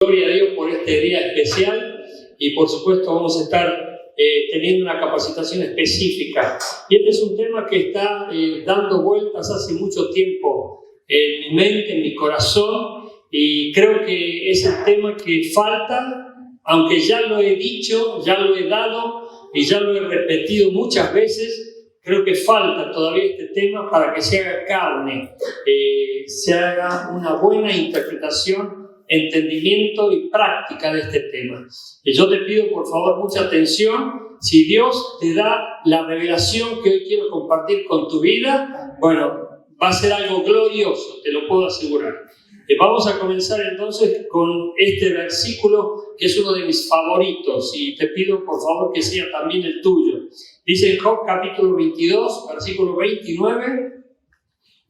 Gloria a Dios por este día especial y por supuesto vamos a estar teniendo una capacitación específica. Y este es un tema que está dando vueltas hace mucho tiempo en mi mente, en mi corazón, y creo que es el tema que falta, aunque ya lo he dicho, ya lo he dado y ya lo he repetido muchas veces. Creo que falta todavía este tema para que se haga carne, se haga una buena interpretación, entendimiento y práctica de este tema. Y yo te pido por favor mucha atención. Si Dios te da la revelación que hoy quiero compartir con tu vida, bueno, va a ser algo glorioso, te lo puedo asegurar. Vamos a comenzar entonces con este versículo que es uno de mis favoritos y te pido por favor que sea también el tuyo. Dice en Job capítulo 22, versículo 29,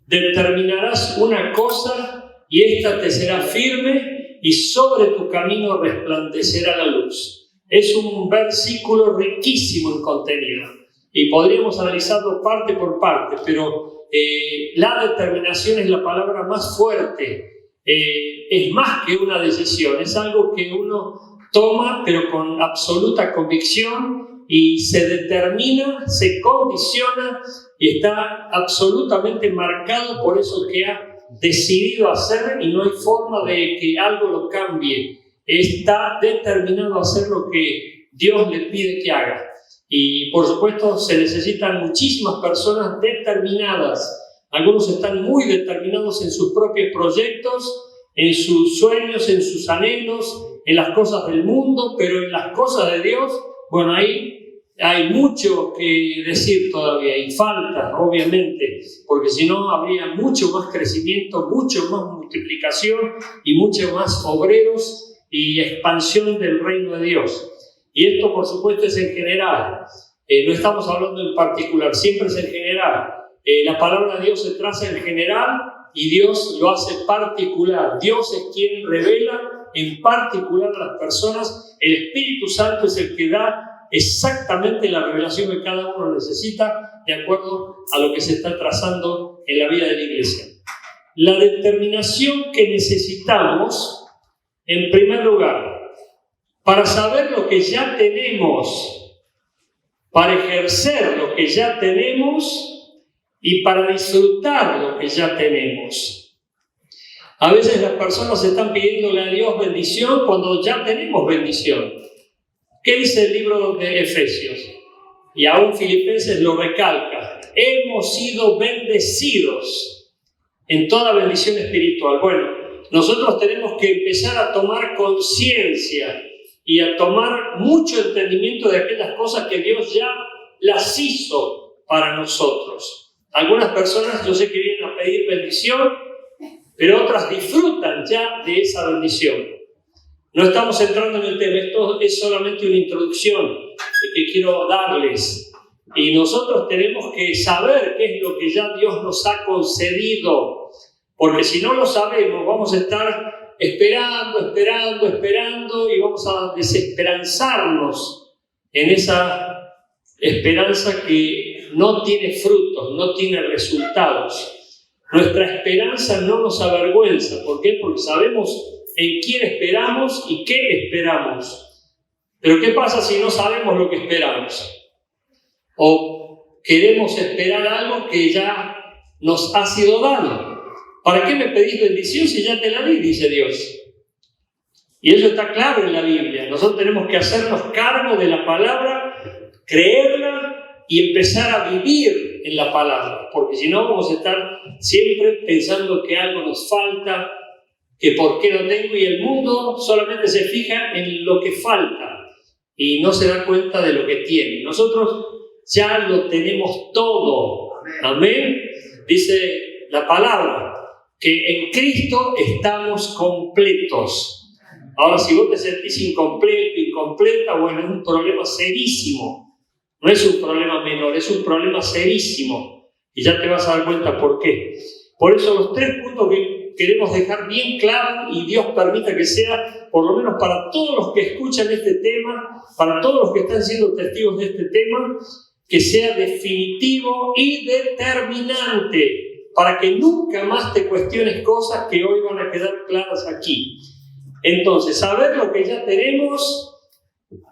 determinarás una cosa y ésta te será firme y sobre tu camino resplandecerá la luz. Es un versículo riquísimo en contenido y podríamos analizarlo parte por parte, pero la determinación es la palabra más fuerte. Es más que una decisión, es algo que uno toma pero con absoluta convicción y se determina, se condiciona y está absolutamente marcado por eso que ha decidido hacer y no hay forma de que algo lo cambie. Está determinado a hacer lo que Dios le pide que haga. Y por supuesto se necesitan muchísimas personas determinadas. Algunos están muy determinados en sus propios proyectos, en sus sueños, en sus anhelos, en las cosas del mundo, pero en las cosas de Dios, bueno, ahí hay mucho que decir todavía y falta, obviamente, porque si no habría mucho más crecimiento, mucho más multiplicación y mucho más obreros y expansión del reino de Dios. Y esto, por supuesto, es en general. No estamos hablando en particular, siempre es en general. La palabra de Dios se traza en general y Dios lo hace particular. Dios es quien revela en particular a las personas. El Espíritu Santo es el que da exactamente la revelación que cada uno necesita de acuerdo a lo que se está trazando en la vida de la iglesia. La determinación que necesitamos, en primer lugar, para saber lo que ya tenemos, para ejercer lo que ya tenemos y para disfrutar lo que ya tenemos. A veces las personas están pidiéndole a Dios bendición cuando ya tenemos bendición. ¿Qué dice el libro de Efesios? Y aún Filipenses lo recalca. Hemos sido bendecidos en toda bendición espiritual. Bueno, nosotros tenemos que empezar a tomar conciencia y a tomar mucho entendimiento de aquellas cosas que Dios ya las hizo para nosotros. Algunas personas yo sé que vienen a pedir bendición, pero otras disfrutan ya de esa bendición. No estamos entrando en el tema, esto es solamente una introducción que quiero darles. Y nosotros tenemos que saber qué es lo que ya Dios nos ha concedido, porque si no lo sabemos vamos a estar esperando y vamos a desesperanzarnos en esa esperanza que no tiene frutos, no tiene resultados. Nuestra esperanza no nos avergüenza. ¿Por qué? Porque sabemos en quién esperamos y qué esperamos. Pero ¿qué pasa si no sabemos lo que esperamos? O queremos esperar algo que ya nos ha sido dado. ¿Para qué me pedís bendición si ya te la di? Dice Dios. Y eso está claro en la Biblia. Nosotros tenemos que hacernos cargo de la palabra, creerla y empezar a vivir en la palabra. Porque si no vamos a estar siempre pensando que algo nos falta, que por qué no tengo, y el mundo solamente se fija en lo que falta y no se da cuenta de lo que tiene. Nosotros ya lo tenemos todo. Amén. Dice la palabra que en Cristo estamos completos. Ahora, si vos te sentís incompleto, incompleta, bueno, es un problema serísimo. No es un problema menor, es un problema serísimo. Y ya te vas a dar cuenta por qué. Por eso los 3 puntos que queremos dejar bien claro, y Dios permita que sea, por lo menos para todos los que escuchan este tema, para todos los que están siendo testigos de este tema, que sea definitivo y determinante, para que nunca más te cuestiones cosas que hoy van a quedar claras aquí. Entonces, saber lo que ya tenemos,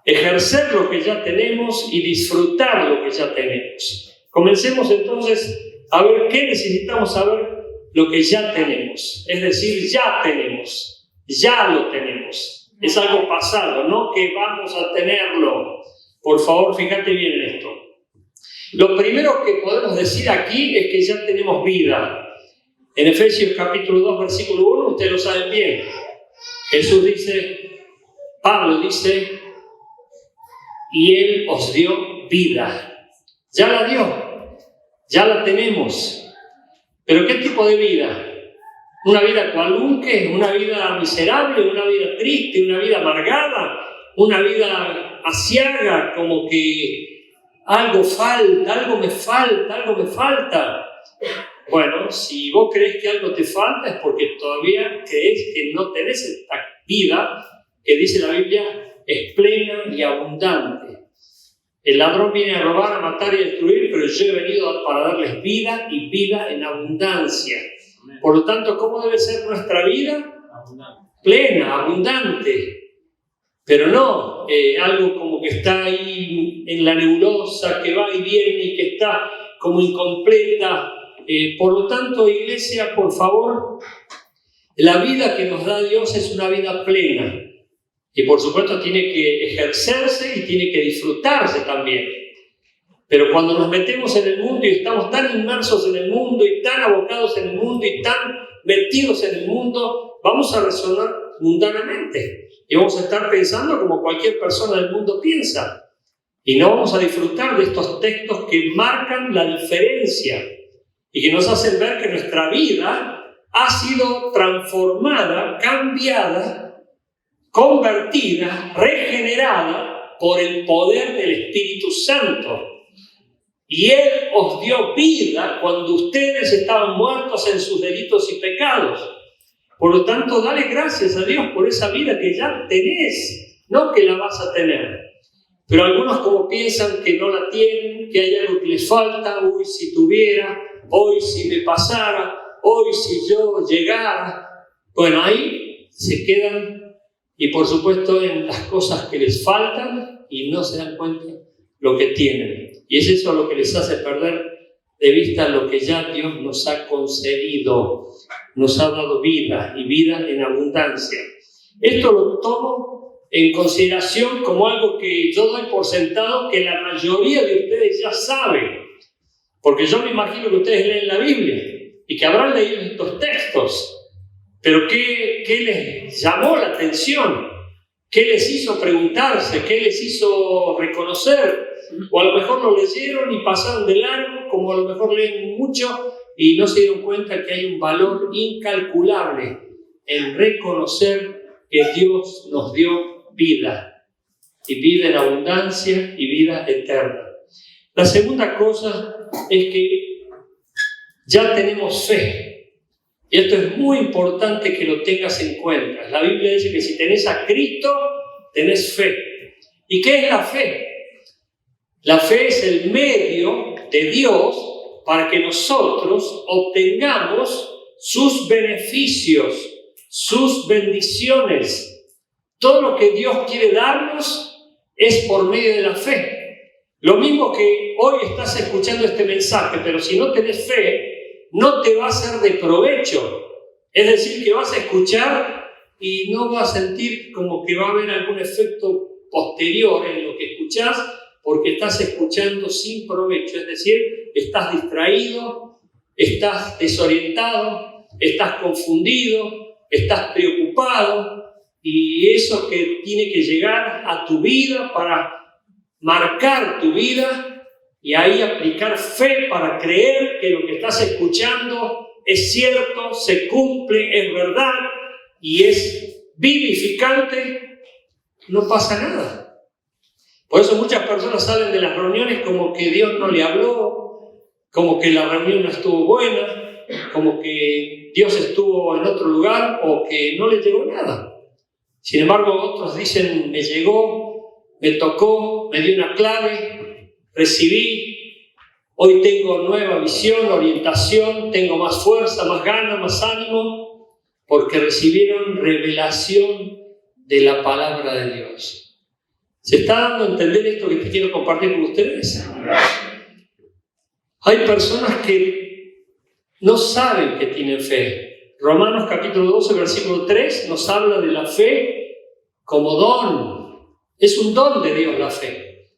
ejercer lo que ya tenemos y disfrutar lo que ya tenemos. Comencemos entonces a ver qué necesitamos saber lo que ya tenemos. Es decir, ya tenemos, ya lo tenemos. Es algo pasado, no que vamos a tenerlo. Por favor, fíjate bien en esto. Lo primero que podemos decir aquí es que ya tenemos vida. En Efesios capítulo 2, versículo 1, ustedes lo saben bien. Jesús dice, Pablo dice, y Él os dio vida. Ya la dio, ya la tenemos. ¿Pero qué tipo de vida? ¿Una vida cualunque? ¿Una vida miserable? ¿Una vida triste? ¿Una vida amargada? ¿Una vida asiaga? Como que algo falta, algo me falta. Bueno, si vos crees que algo te falta es porque todavía crees que no tenés esta vida que dice la Biblia es plena y abundante. El ladrón viene a robar, a matar y a destruir, pero yo he venido para darles vida y vida en abundancia. Por lo tanto, ¿cómo debe ser nuestra vida? Plena, abundante. Pero no algo como que está ahí en la nebulosa, que va y viene y que está como incompleta. Por lo tanto, iglesia, por favor, la vida que nos da Dios es una vida plena. Y por supuesto tiene que ejercerse y tiene que disfrutarse también. Pero cuando nos metemos en el mundo y estamos tan inmersos en el mundo y tan abocados en el mundo y tan metidos en el mundo, vamos a resonar mundanamente. Y vamos a estar pensando como cualquier persona del mundo piensa. Y no vamos a disfrutar de estos textos que marcan la diferencia y que nos hacen ver que nuestra vida ha sido transformada, cambiada, convertida, regenerada por el poder del Espíritu Santo. Y Él os dio vida cuando ustedes estaban muertos en sus delitos y pecados. Por lo tanto, dale gracias a Dios por esa vida que ya tenés, no que la vas a tener. Pero algunos como piensan que no la tienen, que hay algo que les falta, uy, si tuviera, hoy si me pasara, hoy si yo llegara. Bueno, ahí se quedan y por supuesto en las cosas que les faltan y no se dan cuenta lo que tienen. Y es eso lo que les hace perder de vista lo que ya Dios nos ha concedido. Nos ha dado vida y vida en abundancia. Esto lo tomo en consideración como algo que yo doy por sentado que la mayoría de ustedes ya saben. Porque yo me imagino que ustedes leen la Biblia y que habrán leído estos textos. Pero ¿qué les llamó la atención? ¿Qué les hizo preguntarse? ¿Qué les hizo reconocer? O a lo mejor lo leyeron y pasaron de largo, como a lo mejor leen mucho y no se dieron cuenta que hay un valor incalculable en reconocer que Dios nos dio vida, y vida en abundancia y vida eterna. La segunda cosa es que ya tenemos fe. Y esto es muy importante que lo tengas en cuenta. La Biblia dice que si tenés a Cristo, tenés fe. ¿Y qué es la fe? La fe es el medio de Dios para que nosotros obtengamos sus beneficios, sus bendiciones. Todo lo que Dios quiere darnos es por medio de la fe. Lo mismo que hoy estás escuchando este mensaje, pero si no tenés fe, no te va a ser de provecho. Es decir, que vas a escuchar y no vas a sentir como que va a haber algún efecto posterior en lo que escuchás, porque estás escuchando sin provecho. Es decir, estás distraído, estás desorientado, estás confundido, estás preocupado, y eso que tiene que llegar a tu vida para marcar tu vida, y ahí aplicar fe para creer que lo que estás escuchando es cierto, se cumple, es verdad y es vivificante, no pasa nada. Por eso muchas personas salen de las reuniones como que Dios no le habló, como que la reunión no estuvo buena, como que Dios estuvo en otro lugar o que no le llegó nada. Sin embargo, otros dicen, me llegó, me tocó, me dio una clave, recibí, hoy tengo nueva visión, orientación, tengo más fuerza, más ganas, más ánimo, porque recibieron revelación de la palabra de Dios. ¿Se está dando a entender esto que te quiero compartir con ustedes? Hay personas que no saben que tienen fe. Romanos capítulo 12, versículo 3 nos habla de la fe como don. Es un don de Dios la fe.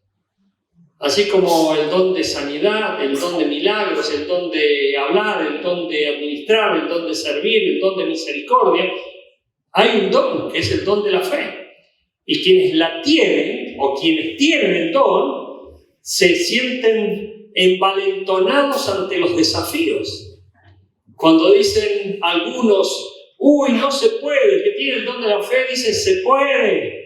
Así como el don de sanidad, el don de milagros, el don de hablar, el don de administrar, el don de servir, el don de misericordia, hay un don que es el don de la fe. Y quienes la tienen, o quienes tienen el don, se sienten envalentonados ante los desafíos. Cuando dicen algunos, uy, no se puede, el que tiene el don de la fe dice, se puede.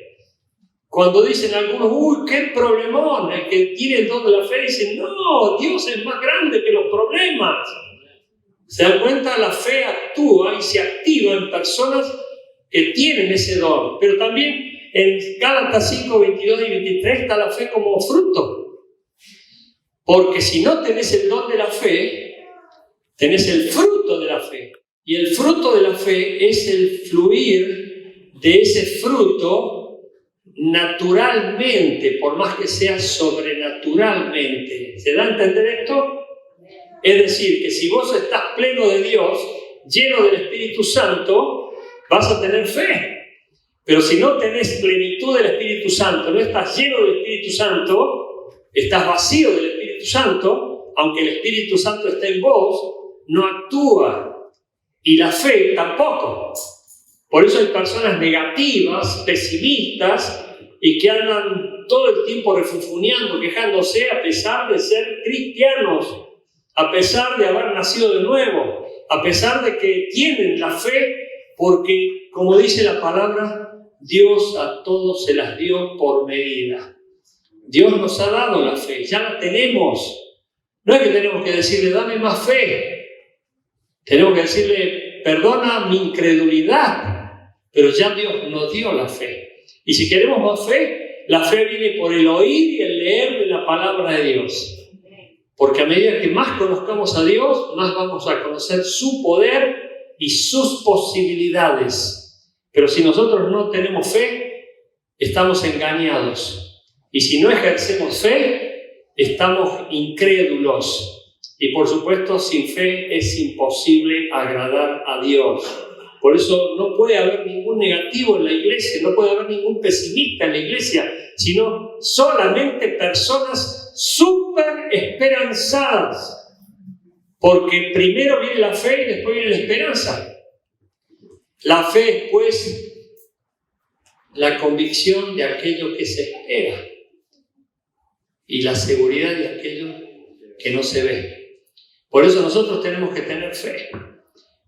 Cuando dicen algunos, uy, qué problemón, el que tiene el don de la fe dice, no, Dios es más grande que los problemas. ¿Se dan cuenta? La fe actúa y se activa en personas que tienen ese don. Pero también en Gálatas 5, 22 y 23 está la fe como fruto. Porque si no tenés el don de la fe, tenés el fruto de la fe. Y el fruto de la fe es el fluir de ese fruto naturalmente, por más que sea sobrenaturalmente. ¿Se da a entender esto? Es decir, que si vos estás pleno de Dios, lleno del Espíritu Santo, vas a tener fe. Pero si no tenés plenitud del Espíritu Santo, no estás lleno del Espíritu Santo, estás vacío del Espíritu Santo, aunque el Espíritu Santo esté en vos, no actúa. Y la fe tampoco. Por eso hay personas negativas, pesimistas, y que andan todo el tiempo refunfuñando, quejándose, a pesar de ser cristianos, a pesar de haber nacido de nuevo, a pesar de que tienen la fe, porque, como dice la palabra, Dios a todos se las dio por medida. Dios nos ha dado la fe, ya la tenemos. No es que tenemos que decirle, dame más fe. Tenemos que decirle, perdona mi incredulidad. Pero ya Dios nos dio la fe. Y si queremos más fe, la fe viene por el oír y el leer de la palabra de Dios. Porque a medida que más conozcamos a Dios, más vamos a conocer su poder y sus posibilidades. Pero si nosotros no tenemos fe, estamos engañados. Y si no ejercemos fe, estamos incrédulos. Y por supuesto, sin fe es imposible agradar a Dios. Por eso no puede haber ningún negativo en la iglesia, no puede haber ningún pesimista en la iglesia, sino solamente personas súper esperanzadas. Porque primero viene la fe y después viene la esperanza. La fe, pues, la convicción de aquello que se espera y la seguridad de aquello que no se ve. Por eso nosotros tenemos que tener fe.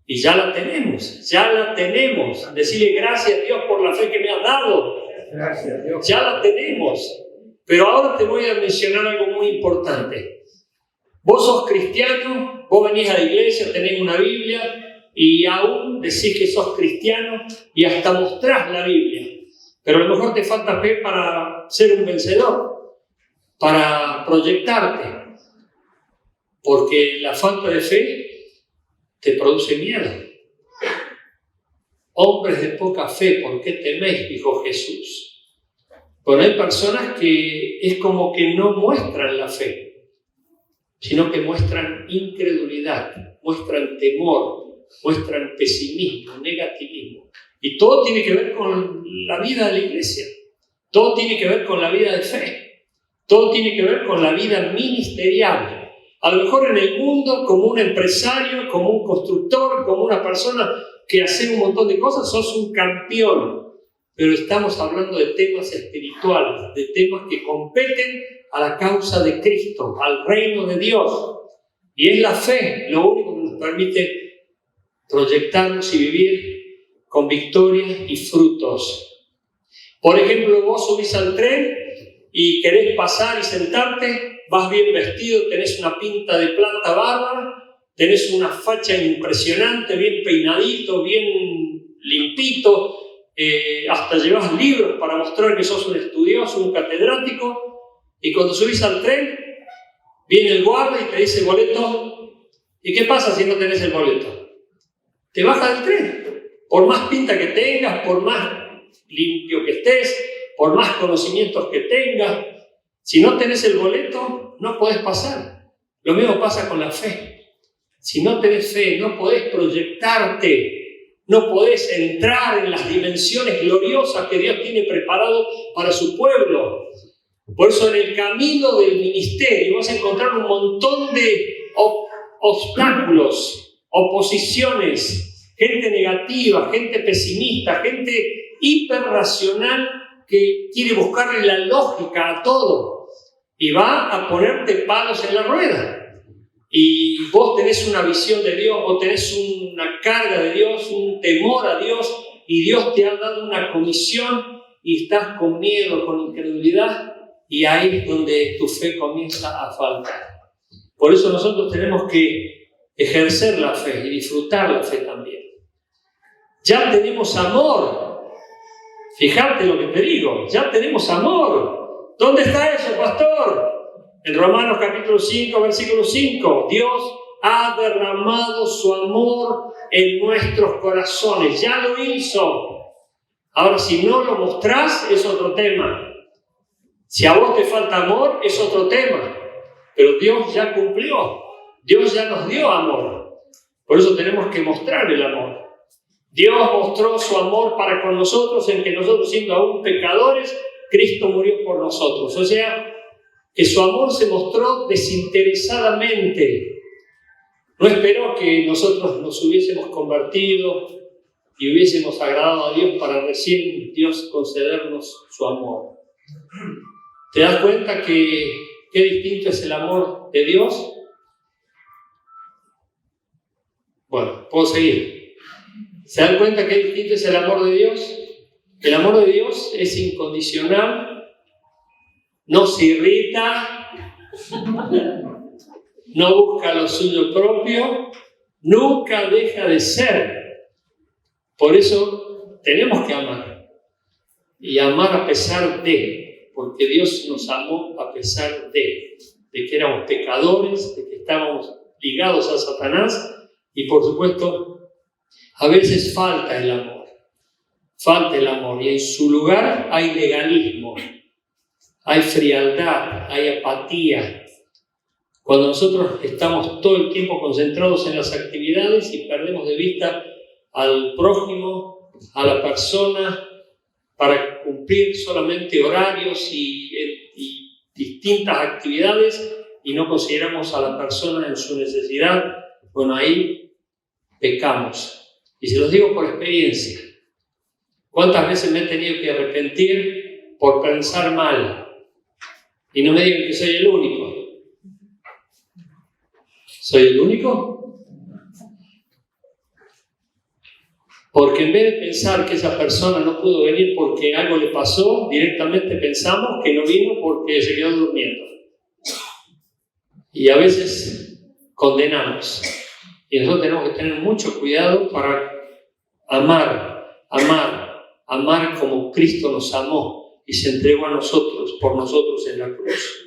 Y ya la tenemos, ya la tenemos. Decirle gracias a Dios por la fe que me has dado. Gracias, Dios. Ya la tenemos. Pero ahora te voy a mencionar algo muy importante. Vos sos cristiano, vos venís a la iglesia, tenés una Biblia y aún decís que sos cristiano y hasta mostrás la Biblia. Pero a lo mejor te falta fe para ser un vencedor, para proyectarte. Porque la falta de fe te produce miedo. Hombres de poca fe, ¿por qué teméis?, dijo Jesús. Pero hay personas que es como que no muestran la fe, sino que muestran incredulidad, muestran temor, muestran pesimismo, negativismo. Y todo tiene que ver con la vida de la iglesia. Todo tiene que ver con la vida de fe. Todo tiene que ver con la vida ministerial. A lo mejor en el mundo, como un empresario, como un constructor, como una persona que hace un montón de cosas, sos un campeón. Pero estamos hablando de temas espirituales, de temas que competen a la causa de Cristo, al reino de Dios. Y es la fe lo único que nos permite proyectarnos y vivir con victorias y frutos. Por ejemplo, vos subís al tren y querés pasar y sentarte, vas bien vestido, tenés una pinta de plata bárbara, tenés una facha impresionante, bien peinadito, bien limpito, hasta llevas libros para mostrar que sos un estudioso, un catedrático, y cuando subís al tren, viene el guardia y te dice boleto. ¿Y qué pasa si no tenés el boleto? Te bajas del tren. Por más pinta que tengas, por más limpio que estés, por más conocimientos que tengas, si no tenés el boleto, no podés pasar. Lo mismo pasa con la fe. Si no tenés fe, no podés proyectarte, no podés entrar en las dimensiones gloriosas que Dios tiene preparado para su pueblo. Por eso en el camino del ministerio vas a encontrar un montón de obstáculos, oposiciones, gente negativa, gente pesimista, gente hiperracional que quiere buscarle la lógica a todo y va a ponerte palos en la rueda. Y vos tenés una visión de Dios, vos tenés una carga de Dios, un temor a Dios, y Dios te ha dado una comisión y estás con miedo, con incredulidad, y ahí es donde tu fe comienza a faltar. Por eso nosotros tenemos que ejercer la fe y disfrutar la fe también. Ya tenemos amor. Fíjate lo que te digo, ya tenemos amor. ¿Dónde está eso, pastor? En Romanos capítulo 5, versículo 5, Dios ha derramado su amor en nuestros corazones. Ya lo hizo. Ahora, si no lo mostrás, es otro tema. Si a vos te falta amor, es otro tema. Pero Dios ya cumplió. Dios ya nos dio amor. Por eso tenemos que mostrar el amor. Dios mostró su amor para con nosotros en que nosotros, siendo aún pecadores, Cristo murió por nosotros. O sea, que su amor se mostró desinteresadamente. No esperó que nosotros nos hubiésemos convertido y hubiésemos agradado a Dios para recién Dios concedernos su amor. ¿Te das cuenta que qué distinto es el amor de Dios? Bueno, puedo seguir. ¿Se dan cuenta qué distinto es el amor de Dios? El amor de Dios es incondicional, no se irrita, no busca lo suyo propio, nunca deja de ser. Por eso tenemos que amar, y amar a pesar de, porque Dios nos amó a pesar de que éramos pecadores, de que estábamos ligados a Satanás, y por supuesto, a veces falta el amor, y en su lugar hay legalismo, hay frialdad, hay apatía. Cuando nosotros estamos todo el tiempo concentrados en las actividades y perdemos de vista al prójimo, a la persona, para cumplir solamente horarios y distintas actividades, y no consideramos a la persona en su necesidad, bueno, ahí pecamos. Y se los digo por experiencia. ¿Cuántas veces me he tenido que arrepentir por pensar mal? Y no me digan que soy el único. ¿Soy el único? Porque en vez de pensar que esa persona no pudo venir porque algo le pasó, directamente pensamos que no vino porque se quedó durmiendo. Y a veces condenamos. Y nosotros tenemos que tener mucho cuidado para amar como Cristo nos amó y se entregó a nosotros, por nosotros en la cruz.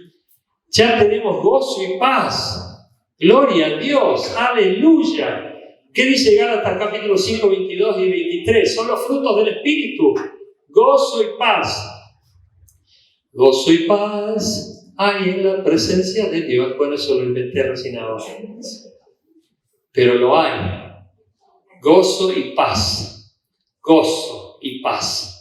Ya tenemos gozo y paz. Gloria a Dios, aleluya. ¿Qué dice Gálatas capítulo 5, 22 y 23? Son los frutos del Espíritu. Gozo y paz. Gozo y paz hay en la presencia de Dios. Bueno, eso lo inventé recién ahora. Pero lo hay. Gozo y paz. Gozo y paz.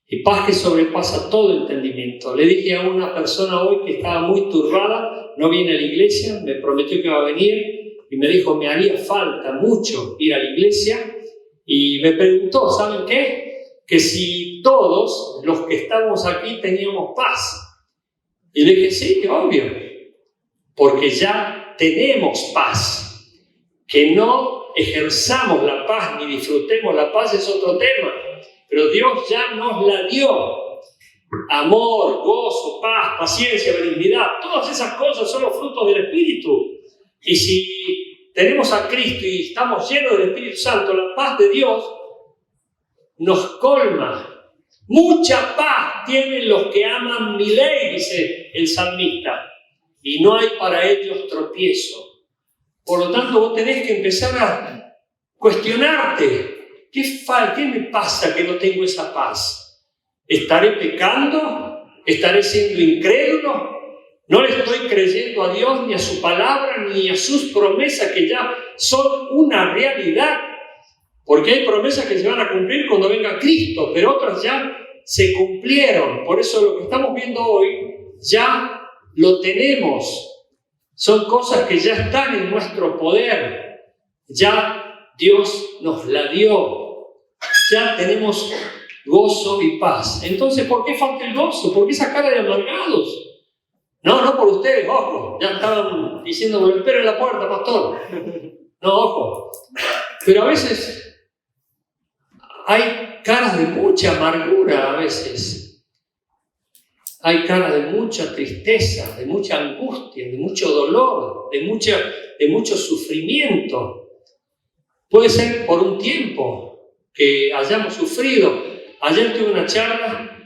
Y paz que sobrepasa todo entendimiento. Le dije a una persona hoy que estaba muy turbada, no viene a la iglesia, me prometió que iba a venir y me dijo, me haría falta mucho ir a la iglesia, y me preguntó, ¿saben qué? Que si todos los que estamos aquí teníamos paz. Y le dije, sí, obvio, porque ya tenemos paz. Que no ejerzamos la paz ni disfrutemos la paz es otro tema, pero Dios ya nos la dio. Amor, gozo, paz, paciencia, benignidad, todas esas cosas son los frutos del Espíritu. Y si tenemos a Cristo y estamos llenos del Espíritu Santo, la paz de Dios nos colma. Mucha paz tienen los que aman mi ley, dice el salmista, y no hay para ellos tropiezo. Por lo tanto, vos tenés que empezar a cuestionarte. ¿Qué me pasa que no tengo esa paz? ¿Estaré pecando? ¿Estaré siendo incrédulo? ¿No le estoy creyendo a Dios, ni a su palabra, ni a sus promesas que ya son una realidad? Porque hay promesas que se van a cumplir cuando venga Cristo, pero otras ya se cumplieron. Por eso lo que estamos viendo hoy ya lo tenemos. Son cosas que ya están en nuestro poder. Ya Dios nos la dio. Ya tenemos gozo y paz. Entonces, ¿por qué falta el gozo? ¿Por qué esa cara de amargados? No por ustedes, ojo. Ya estaban diciendo, me lo espero en la puerta, pastor. No, ojo. Pero a veces hay caras de mucha amargura, a veces. Hay caras de mucha tristeza, de mucha angustia, de mucho dolor, de mucho sufrimiento. Puede ser por un tiempo que hayamos sufrido. Ayer tuve una charla,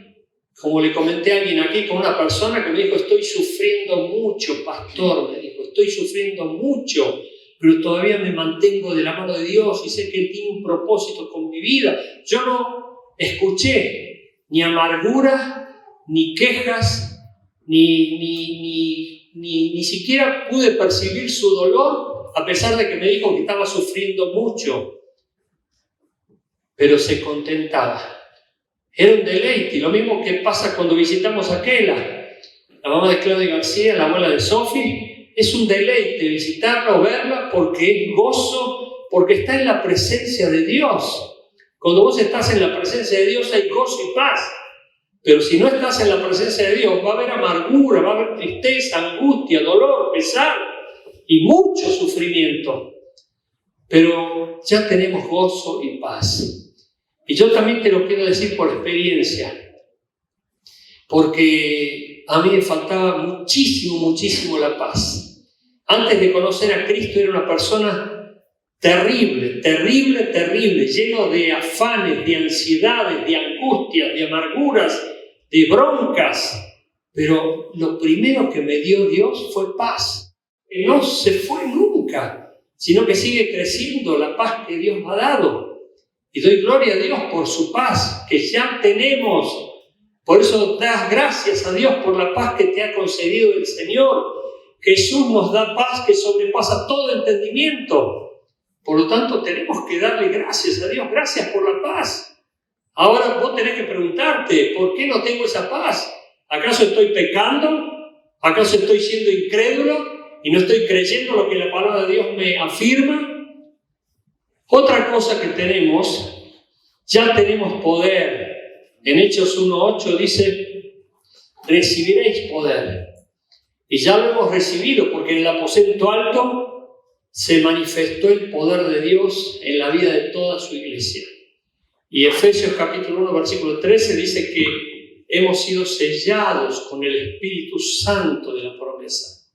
como le comenté a alguien aquí, con una persona que me dijo, estoy sufriendo mucho, pastor, me dijo, estoy sufriendo mucho, pero todavía me mantengo de la mano de Dios y sé que Él tiene un propósito con mi vida. Yo no escuché ni amargura, ni quejas, ni siquiera pude percibir su dolor, a pesar de que me dijo que estaba sufriendo mucho, pero se contentaba. Era un deleite, lo mismo que pasa cuando visitamos a Kela, la mamá de Claudia García, la abuela de Sofi. Es un deleite visitarla o verla porque es gozo, porque está en la presencia de Dios. Cuando vos estás en la presencia de Dios hay gozo y paz. Pero si no estás en la presencia de Dios, va a haber amargura, va a haber tristeza, angustia, dolor, pesar y mucho sufrimiento. Pero ya tenemos gozo y paz. Y yo también te lo quiero decir por experiencia, porque a mí me faltaba muchísimo la paz. Antes de conocer a Cristo era una persona terrible, lleno de afanes, de ansiedades, de angustias, de amarguras, de broncas. Pero lo primero que me dio Dios fue paz, que no se fue nunca, sino que sigue creciendo la paz que Dios me ha dado. Y doy gloria a Dios por su paz que ya tenemos. Por eso das gracias a Dios por la paz que te ha concedido el Señor. Jesús nos da paz que sobrepasa todo entendimiento. Por lo tanto, tenemos que darle gracias a Dios. Gracias por la paz. Ahora vos tenés que preguntarte, ¿por qué no tengo esa paz? ¿Acaso estoy pecando? ¿Acaso estoy siendo incrédulo y no estoy creyendo lo que la palabra de Dios me afirma? Otra cosa que tenemos, ya tenemos poder. En Hechos 1:8 dice, recibiréis poder. Y ya lo hemos recibido porque en el aposento alto se manifestó el poder de Dios en la vida de toda su iglesia. Y Efesios capítulo 1, versículo 13 dice que hemos sido sellados con el Espíritu Santo de la promesa.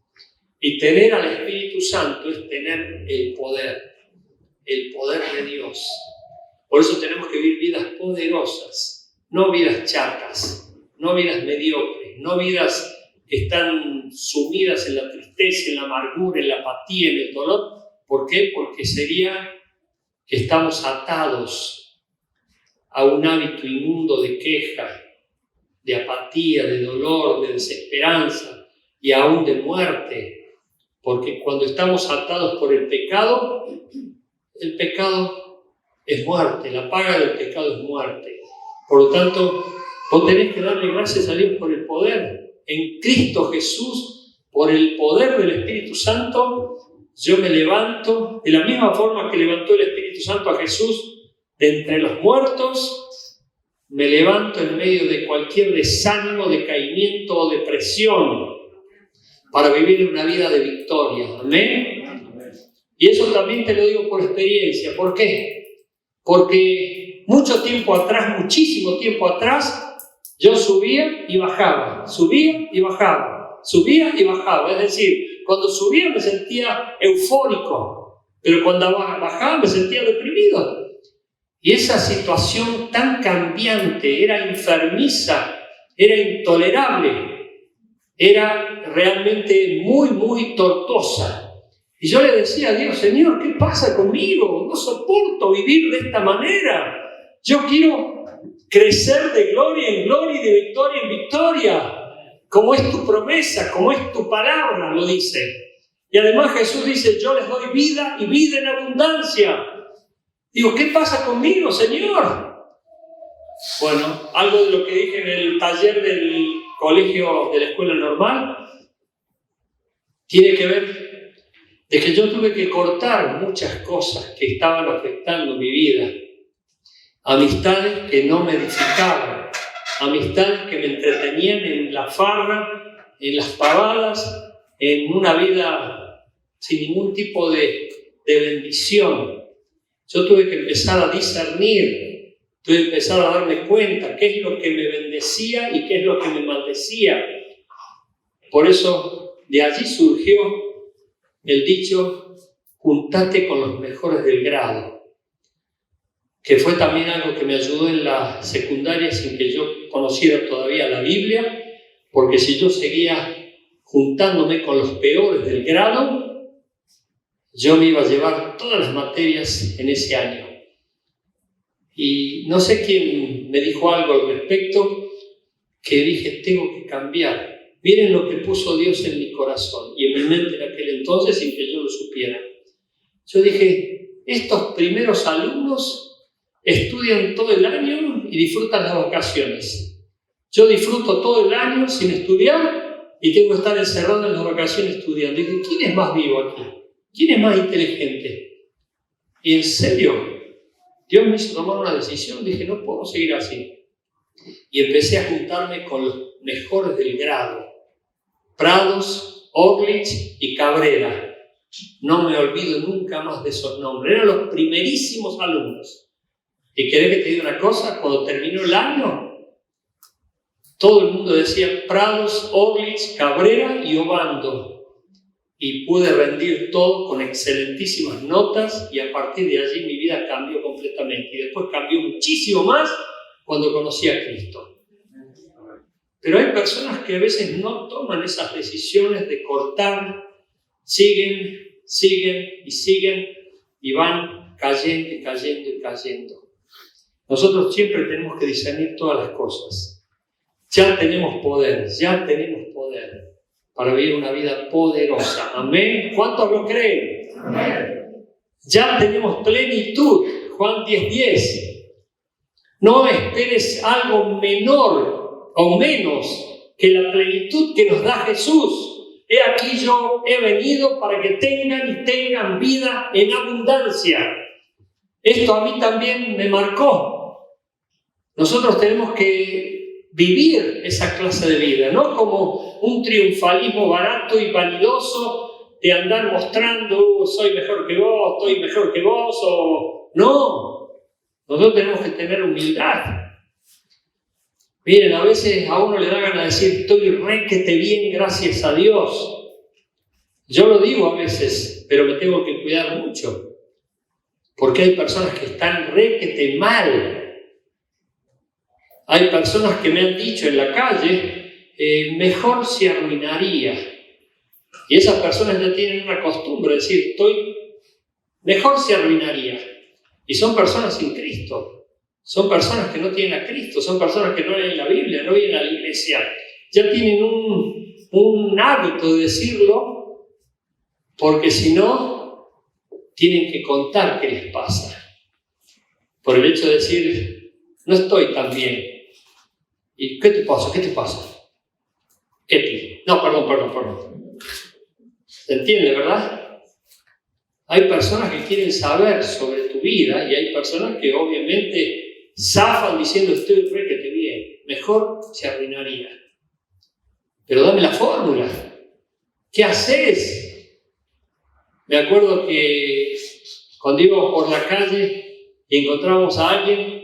Y tener al Espíritu Santo es tener el poder de Dios. Por eso tenemos que vivir vidas poderosas, no vidas chatas, no vidas mediocres, no vidas que están sumidas en la tristeza, en la amargura, en la apatía, en el dolor. ¿Por qué? Porque sería que estamos atados a un hábito inmundo de queja, de apatía, de dolor, de desesperanza y aún de muerte. Porque cuando estamos atados por el pecado es muerte, la paga del pecado es muerte. Por lo tanto, vos tenés que darle gracias a Dios por el poder. En Cristo Jesús, por el poder del Espíritu Santo, yo me levanto de la misma forma que levantó el Espíritu Santo a Jesús de entre los muertos. Me levanto en medio de cualquier desánimo, decaimiento o depresión para vivir una vida de victoria. Amén. Y eso también te lo digo por experiencia. ¿Por qué? Porque muchísimo tiempo atrás, yo subía y bajaba. Es decir, cuando subía me sentía eufórico, pero cuando bajaba me sentía deprimido. Y esa situación tan cambiante, era enfermiza, era intolerable, era realmente muy tortuosa. Y yo le decía a Dios, Señor, ¿qué pasa conmigo? No soporto vivir de esta manera. Yo quiero crecer de gloria en gloria y de victoria en victoria, como es tu promesa, como es tu palabra, lo dice. Y además Jesús dice, yo les doy vida y vida en abundancia. Digo, ¿qué pasa conmigo, Señor? Bueno, algo de lo que dije en el taller del colegio de la escuela normal tiene que ver de que yo tuve que cortar muchas cosas que estaban afectando mi vida. Amistades que no me edificaban, amistades que me entretenían en la farra, en las pavadas, en una vida sin ningún tipo de bendición. Yo tuve que empezar a discernir, tuve que empezar a darme cuenta qué es lo que me bendecía y qué es lo que me maldecía. Por eso de allí surgió el dicho, juntate con los mejores del grado, que fue también algo que me ayudó en la secundaria sin que yo conociera todavía la Biblia, porque si yo seguía juntándome con los peores del grado, yo me iba a llevar todas las materias en ese año. Y no sé quién me dijo algo al respecto, que dije, tengo que cambiar. Miren lo que puso Dios en mi corazón y en mi mente en aquel entonces sin que yo lo supiera. Yo dije, estos primeros alumnos estudian todo el año y disfrutan las vacaciones. Yo disfruto todo el año sin estudiar y tengo que estar encerrado en las vacaciones estudiando. Dije, ¿quién es más vivo aquí? ¿Quién es más inteligente? Y en serio, Dios me hizo tomar una decisión. Dije, no puedo seguir así. Y empecé a juntarme con los mejores del grado. Prados, Orlich y Cabrera. No me olvido nunca más de esos nombres. Eran los primerísimos alumnos. ¿Y querés que te diga una cosa? Cuando terminó el año, todo el mundo decía Prados, Orlich, Cabrera y Obando. Y pude rendir todo con excelentísimas notas y a partir de allí mi vida cambió completamente. Y después cambió muchísimo más cuando conocí a Cristo. Pero hay personas que a veces no toman esas decisiones de cortar, siguen y van cayendo y cayendo y cayendo. Nosotros siempre tenemos que discernir todas las cosas. Ya tenemos poder para vivir una vida poderosa. Amén. ¿Cuántos lo creen? Amén. Ya tenemos plenitud. Juan 10:10. No esperes algo menor o menos que la plenitud que nos da Jesús. He aquí yo he venido para que tengan vida en abundancia. Esto a mí también me marcó. Nosotros tenemos que vivir esa clase de vida, no como un triunfalismo barato y vanidoso de andar mostrando soy mejor que vos, estoy mejor que vos, o no. Nosotros tenemos que tener humildad. Miren, a veces a uno le da ganas de decir estoy requete bien, gracias a Dios. Yo lo digo a veces, pero me tengo que cuidar mucho. Porque hay personas que están requete mal. Hay personas que me han dicho en la calle, mejor se arruinaría. Y esas personas ya tienen una costumbre de decir, mejor se arruinaría. Y son personas sin Cristo. Son personas que no tienen a Cristo. Son personas que no leen la Biblia, no vienen a la iglesia. Ya tienen un hábito de decirlo, porque si no, tienen que contar qué les pasa. Por el hecho de decir, no estoy tan bien. ¿Y qué te pasa? ¿Qué te pasa? No, perdón. ¿Se entiende, verdad? Hay personas que quieren saber sobre tu vida y hay personas que obviamente zafan diciendo estoy requete bien. Mejor se arruinaría. Pero dame la fórmula. ¿Qué haces? Me acuerdo que cuando íbamos por la calle y encontrábamos a alguien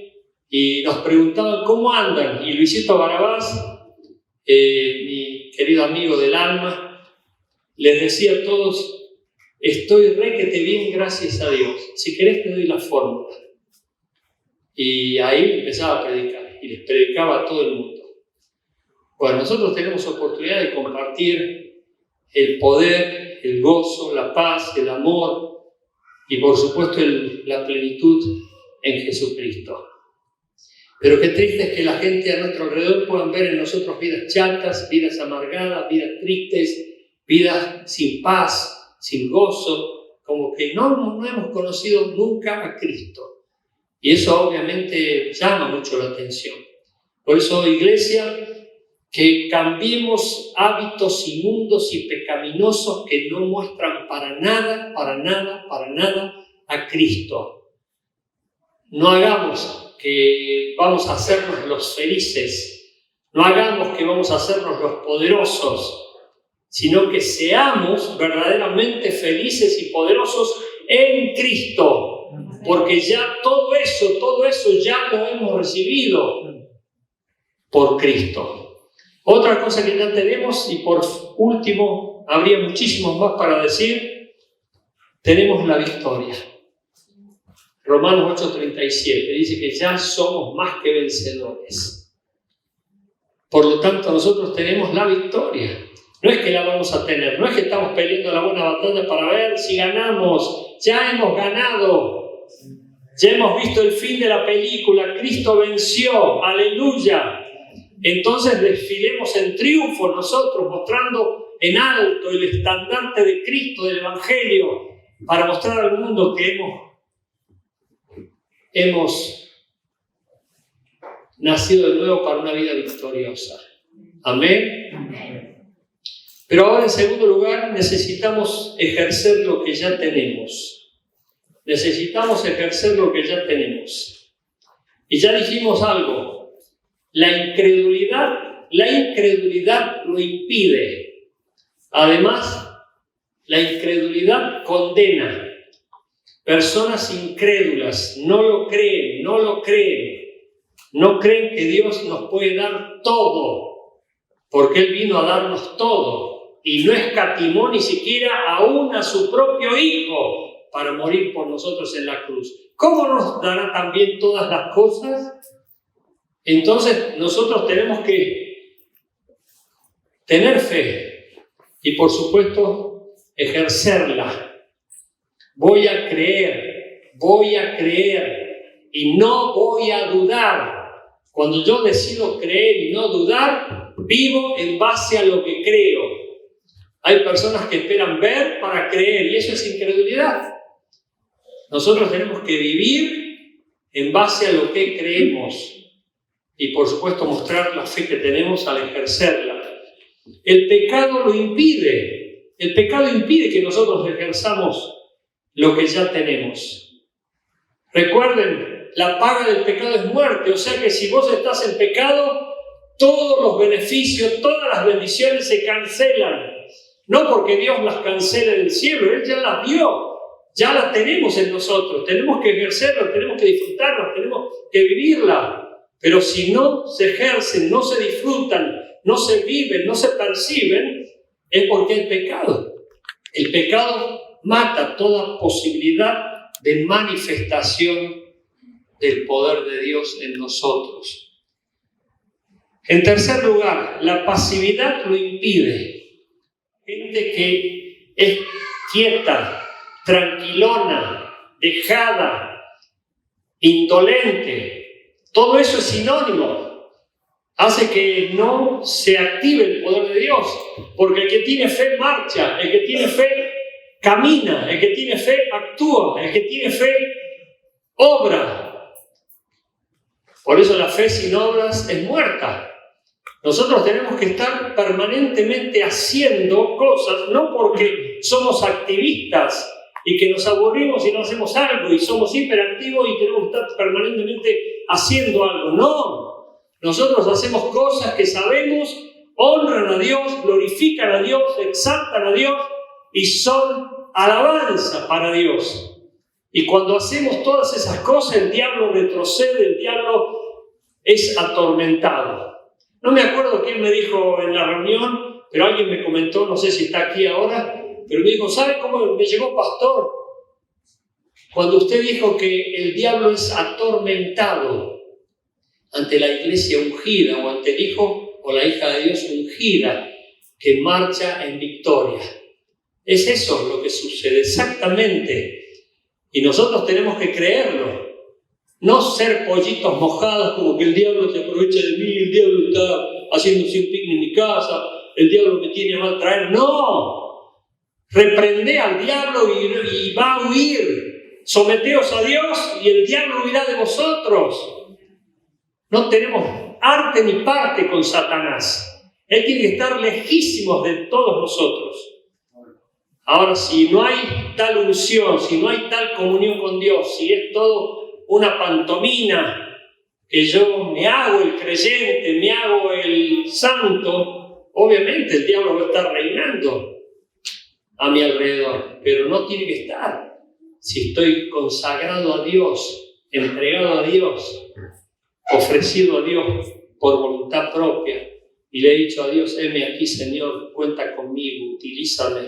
y nos preguntaban cómo andan. Y Luisito Barabás, mi querido amigo del alma, les decía a todos, estoy requete bien, gracias a Dios. Si querés te doy la fórmula. Y ahí empezaba a predicar y les predicaba a todo el mundo. Bueno, nosotros tenemos oportunidad de compartir el poder, el gozo, la paz, el amor y por supuesto la plenitud en Jesucristo. Pero qué triste es que la gente a nuestro alrededor puedan ver en nosotros vidas chatas, vidas amargadas, vidas tristes, vidas sin paz, sin gozo, como que no hemos conocido nunca a Cristo. Y eso obviamente llama mucho la atención. Por eso, iglesia, que cambiemos hábitos inmundos y pecaminosos que no muestran para nada a Cristo. No hagamos que vamos a hacernos los felices, no hagamos que vamos a hacernos los poderosos, sino que seamos verdaderamente felices y poderosos en Cristo, porque ya todo eso ya lo hemos recibido por Cristo. Otra cosa que ya tenemos, y por último, habría muchísimos más para decir, tenemos la victoria. Romanos 8:37 dice que ya somos más que vencedores. Por lo tanto, nosotros tenemos la victoria. No es que la vamos a tener, no es que estamos peleando la buena batalla para ver si ganamos. Ya hemos ganado. Ya hemos visto el fin de la película. Cristo venció. ¡Aleluya! Entonces desfilemos en triunfo nosotros, mostrando en alto el estandarte de Cristo, del Evangelio, para mostrar al mundo que hemos nacido de nuevo para una vida victoriosa. Amén. Amén. Pero ahora, en segundo lugar, necesitamos ejercer lo que ya tenemos. Necesitamos ejercer lo que ya tenemos. Y ya dijimos algo. La incredulidad lo impide. Además, la incredulidad condena. Personas incrédulas no lo creen. No creen que Dios nos puede dar todo, porque Él vino a darnos todo y no escatimó ni siquiera aún a su propio Hijo para morir por nosotros en la cruz. ¿Cómo nos dará también todas las cosas? Entonces nosotros tenemos que tener fe y, por supuesto, ejercerla. Voy a creer y no voy a dudar. Cuando yo decido creer y no dudar, vivo en base a lo que creo. Hay personas que esperan ver para creer y eso es incredulidad. Nosotros tenemos que vivir en base a lo que creemos y, por supuesto, mostrar la fe que tenemos al ejercerla. El pecado lo impide. El pecado impide que nosotros ejerzamos lo que ya tenemos. Recuerden, la paga del pecado es muerte, o sea que si vos estás en pecado, todos los beneficios, todas las bendiciones se cancelan. No porque Dios las cancele del cielo, Él ya las dio, ya las tenemos en nosotros, tenemos que ejercerlas, tenemos que disfrutarlas, tenemos que vivirlas. Pero si no se ejercen, no se disfrutan, no se viven, no se perciben, es porque hay pecado. El pecado mata toda posibilidad de manifestación del poder de Dios en nosotros. En tercer lugar, la pasividad lo impide. Gente que es quieta, tranquilona, dejada, indolente, todo eso es sinónimo. Hace que no se active el poder de Dios, porque el que tiene fe marcha, el que tiene fe camina, el que tiene fe actúa, el que tiene fe obra. Por eso la fe sin obras es muerta. Nosotros tenemos que estar permanentemente haciendo cosas, no porque somos activistas y que nos aburrimos y no hacemos algo y somos hiperactivos y tenemos que estar permanentemente haciendo algo. No, nosotros hacemos cosas que sabemos honran a Dios, glorifican a Dios, exaltan a Dios y son alabanza para Dios. Y cuando hacemos todas esas cosas, el diablo retrocede, el diablo es atormentado. No me acuerdo quién me dijo en la reunión, pero alguien me comentó, no sé si está aquí ahora, pero me dijo, ¿sabe cómo me llegó, pastor? Cuando usted dijo que el diablo es atormentado ante la iglesia ungida o ante el hijo o la hija de Dios ungida que marcha en victoria. Es eso lo que sucede, exactamente. Y nosotros tenemos que creerlo. No ser pollitos mojados como que el diablo se aprovecha de mí, el diablo está haciéndose un picnic en mi casa, el diablo me tiene a mal traer. ¡No! Reprende al diablo y va a huir. Someteos a Dios y el diablo huirá de vosotros. No tenemos arte ni parte con Satanás. Él tiene que estar lejísimos de todos nosotros. Ahora, si no hay tal unción, si no hay tal comunión con Dios, si es todo una pantomima, que yo me hago el creyente, me hago el santo, obviamente el diablo va a estar reinando a mi alrededor, pero no tiene que estar. Si estoy consagrado a Dios, entregado a Dios, ofrecido a Dios por voluntad propia, y le he dicho a Dios, heme aquí, Señor, cuenta conmigo, utilízame.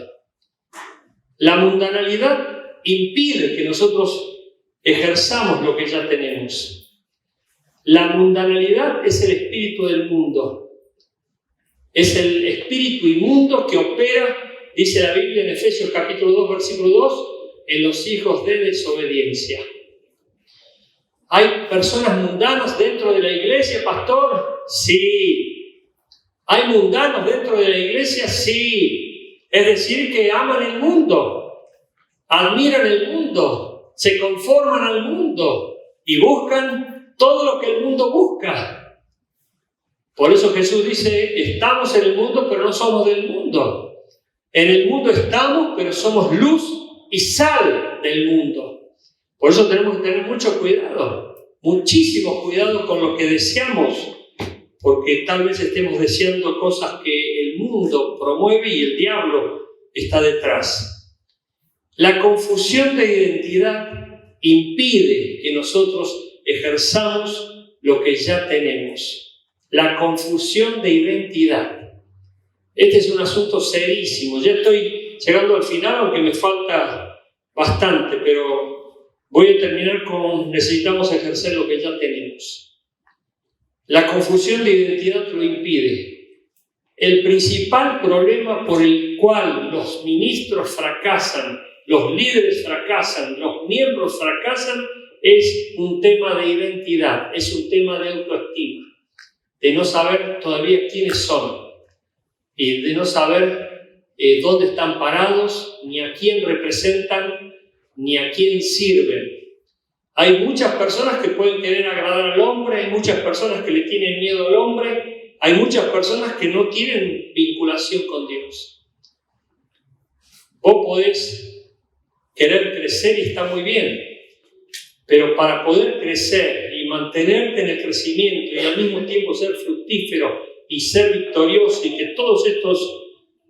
La mundanalidad impide que nosotros ejerzamos lo que ya tenemos. La mundanalidad es el espíritu del mundo. Es el espíritu inmundo que opera, dice la Biblia en Efesios capítulo 2, versículo 2, en los hijos de desobediencia. ¿Hay personas mundanas dentro de la iglesia, pastor? Sí. ¿Hay mundanos dentro de la iglesia? Sí. Es decir, que aman el mundo, admiran el mundo, se conforman al mundo y buscan todo lo que el mundo busca. Por eso Jesús dice, estamos en el mundo, pero no somos del mundo. En el mundo estamos, pero somos luz y sal del mundo. Por eso tenemos que tener mucho cuidado, muchísimo cuidado con lo que deseamos, porque tal vez estemos deseando cosas que el mundo promueve y el diablo está detrás. La confusión de identidad impide que nosotros ejerzamos lo que ya tenemos. La confusión de identidad. Este es un asunto serísimo. Ya estoy llegando al final, aunque me falta bastante, pero voy a terminar con necesitamos ejercer lo que ya tenemos. La confusión de identidad lo impide. El principal problema por el cual los ministros fracasan, los líderes fracasan, los miembros fracasan, es un tema de identidad, es un tema de autoestima, de no saber todavía quiénes son y de no saber dónde están parados, ni a quién representan, ni a quién sirven. Hay muchas personas que pueden querer agradar al hombre, hay muchas personas que le tienen miedo al hombre, hay muchas personas que no tienen vinculación con Dios. Vos podés querer crecer y está muy bien, pero para poder crecer y mantenerte en el crecimiento y al mismo tiempo ser fructífero y ser victorioso y que todos estos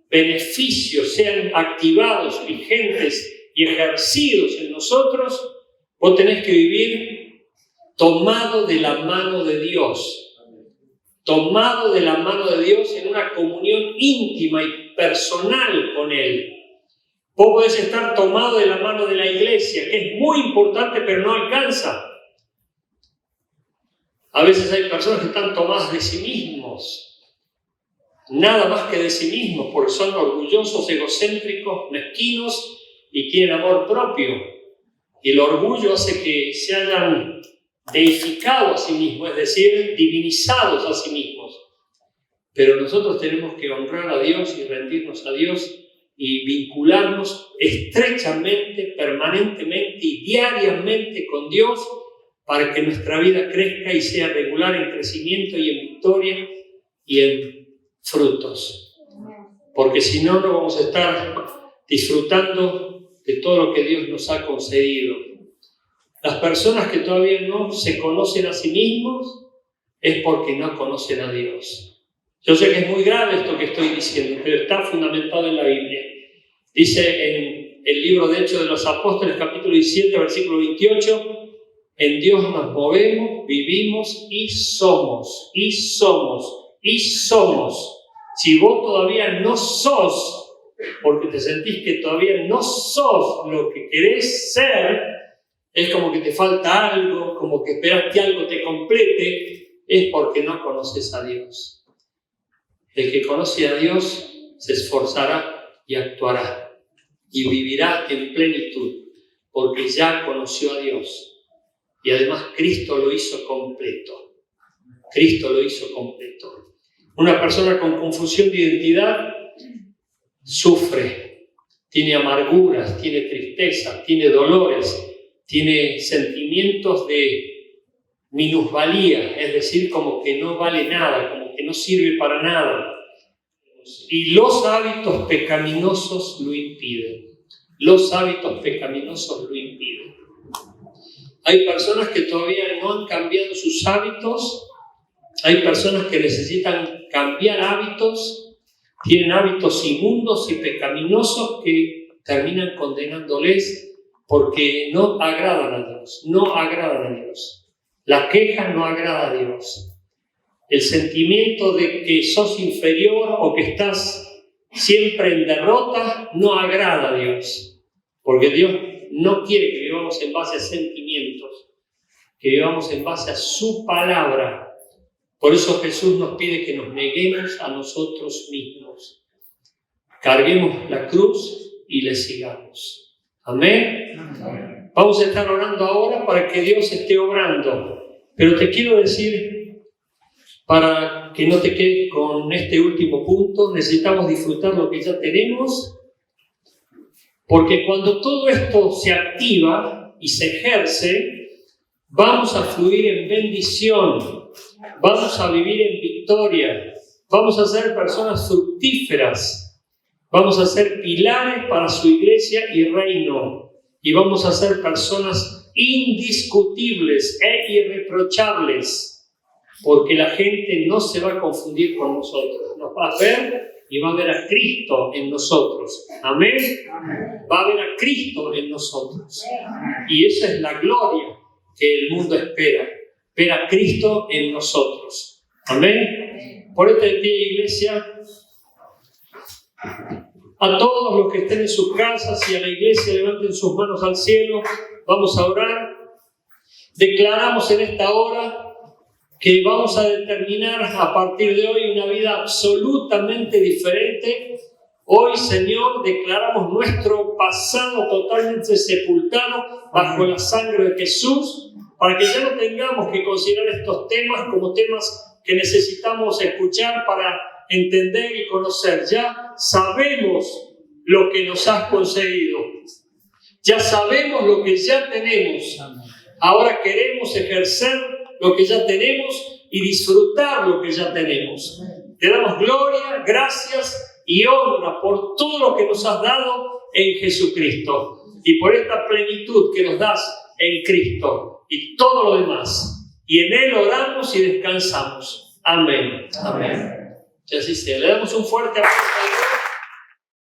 beneficios sean activados, vigentes y ejercidos en nosotros, vos tenés que vivir tomado de la mano de Dios. Tomado de la mano de Dios en una comunión íntima y personal con Él. Vos podés estar tomado de la mano de la iglesia, que es muy importante, pero no alcanza. A veces hay personas que están tomadas de sí mismos, nada más que de sí mismos, porque son orgullosos, egocéntricos, mezquinos y tienen amor propio. Y el orgullo hace que se hayan deificado a sí mismos, es decir, divinizados a sí mismos. Pero nosotros tenemos que honrar a Dios y rendirnos a Dios y vincularnos estrechamente, permanentemente y diariamente con Dios para que nuestra vida crezca y sea regular en crecimiento y en victoria y en frutos. Porque si no, no vamos a estar disfrutando de todo lo que Dios nos ha concedido. Las personas que todavía no se conocen a sí mismos es porque no conocen a Dios. Yo sé que es muy grave esto que estoy diciendo, pero está fundamentado en la Biblia. Dice en el libro de Hechos de los Apóstoles, capítulo 17, versículo 28, en Dios nos movemos, vivimos y somos, y somos, y somos. Si vos todavía no sos, porque te sentís que todavía no sos lo que querés ser, es como que te falta algo, como que esperas que algo te complete, es porque no conoces a Dios. El que conoce a Dios se esforzará y actuará y vivirá en plenitud, porque ya conoció a Dios. y además Cristo lo hizo completo. Cristo lo hizo completo. Una persona con confusión de identidad sufre, tiene amarguras, tiene tristeza, tiene dolores, tiene sentimientos de minusvalía, es decir, como que no vale nada, como que no sirve para nada. Y los hábitos pecaminosos lo impiden. Los hábitos pecaminosos lo impiden. Hay personas que todavía no han cambiado sus hábitos. Hay personas que necesitan cambiar hábitos. Tienen hábitos inmundos y pecaminosos que terminan condenándoles porque no agradan a Dios. No agradan a Dios. La queja no agrada a Dios. El sentimiento de que sos inferior o que estás siempre en derrota no agrada a Dios. Porque Dios no quiere que vivamos en base a sentimientos, que vivamos en base a su palabra. Por eso Jesús nos pide que nos neguemos a nosotros mismos. Carguemos la cruz y le sigamos. Amén. Amén. Vamos a estar orando ahora para que Dios esté obrando. Pero te quiero decir, para que no te quedes con este último punto, necesitamos disfrutar lo que ya tenemos, porque cuando todo esto se activa y se ejerce, vamos a fluir en bendición, vamos a vivir en victoria, vamos a ser personas fructíferas, vamos a ser pilares para su iglesia y reino, y vamos a ser personas indiscutibles e irreprochables, porque la gente no se va a confundir con nosotros, nos va a ver y va a ver a Cristo en nosotros. ¿Amén? Amén. Va a ver a Cristo en nosotros. Y esa es la gloria que el mundo espera, ver a Cristo en nosotros. Amén. Por este día, iglesia, a todos los que estén en sus casas y a la iglesia, levanten sus manos al cielo, vamos a orar. Declaramos en esta hora que vamos a determinar a partir de hoy una vida absolutamente diferente. Hoy, Señor, declaramos nuestro pasado totalmente sepultado bajo la sangre de Jesús, para que ya no tengamos que considerar estos temas como temas que necesitamos escuchar para entender y conocer. Ya sabemos lo que nos has concedido. Ya sabemos lo que ya tenemos. Ahora queremos ejercer lo que ya tenemos y disfrutar lo que ya tenemos. Te damos gloria, gracias y honra por todo lo que nos has dado en Jesucristo y por esta plenitud que nos das en Cristo y todo lo demás. Y en Él oramos y descansamos. Amén. Amén. Y así sea. Le damos un fuerte aplauso.